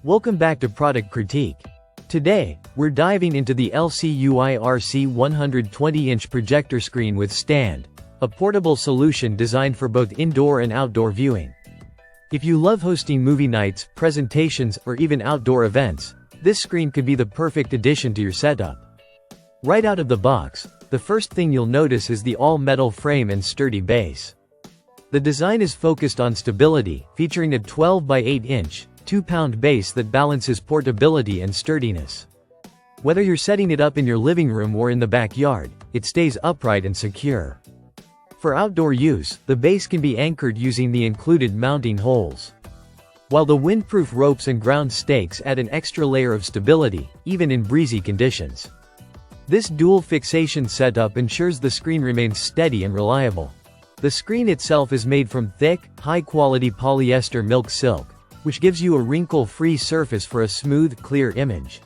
Welcome back to Product Critique. Today, we're diving into the LCUIRC 120-inch projector screen with stand, a portable solution designed for both indoor and outdoor viewing. If you love hosting movie nights, presentations, or even outdoor events, this screen could be the perfect addition to your setup. Right out of the box, the first thing you'll notice is the all-metal frame and sturdy base. The design is focused on stability, featuring a 12 by 8-inch, 2-pound base that balances portability and sturdiness. Whether you're setting it up in your living room or in the backyard, it stays upright and secure. For outdoor use, the base can be anchored using the included mounting holes. While the windproof ropes and ground stakes add an extra layer of stability, even in breezy conditions. This dual fixation setup ensures the screen remains steady and reliable. The screen itself is made from thick, high-quality polyester milk silk, which gives you a wrinkle-free surface for a smooth, clear image.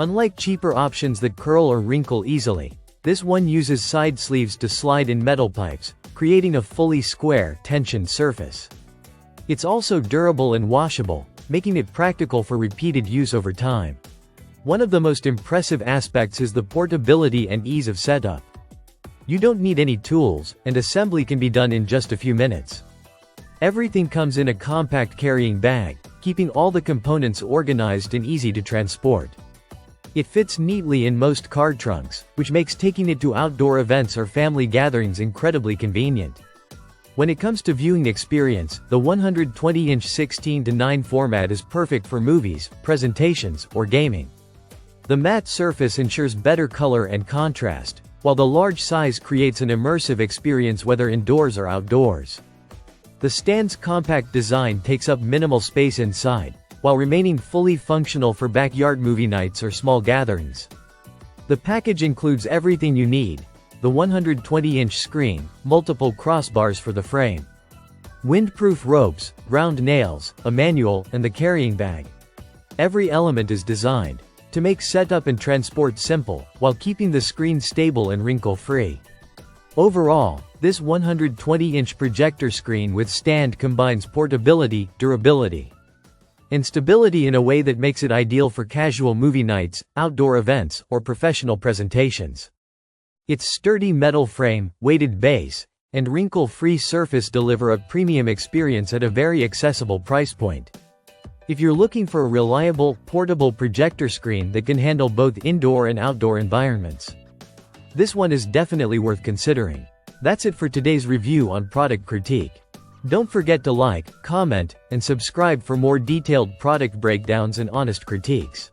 Unlike cheaper options that curl or wrinkle easily, this one uses side sleeves to slide in metal pipes, creating a fully square, tensioned surface. It's also durable and washable, making it practical for repeated use over time. One of the most impressive aspects is the portability and ease of setup. You don't need any tools, and assembly can be done in just a few minutes. Everything comes in a compact carrying bag, keeping all the components organized and easy to transport. It fits neatly in most car trunks, which makes taking it to outdoor events or family gatherings incredibly convenient. When it comes to viewing experience, the 120-inch 16:9 format is perfect for movies, presentations, or gaming. The matte surface ensures better color and contrast, while the large size creates an immersive experience whether indoors or outdoors. The stand's compact design takes up minimal space inside, while remaining fully functional for backyard movie nights or small gatherings. The package includes everything you need: the 120-inch screen, multiple crossbars for the frame, windproof ropes, ground nails, a manual, and the carrying bag. Every element is designed to make setup and transport simple, while keeping the screen stable and wrinkle-free. Overall, this 120-inch projector screen with stand combines portability, durability, and stability in a way that makes it ideal for casual movie nights, outdoor events, or professional presentations. Its sturdy metal frame, weighted base, and wrinkle-free surface deliver a premium experience at a very accessible price point. If you're looking for a reliable, portable projector screen that can handle both indoor and outdoor environments, this one is definitely worth considering. That's it for today's review on Product Critique. Don't forget to like, comment, and subscribe for more detailed product breakdowns and honest critiques.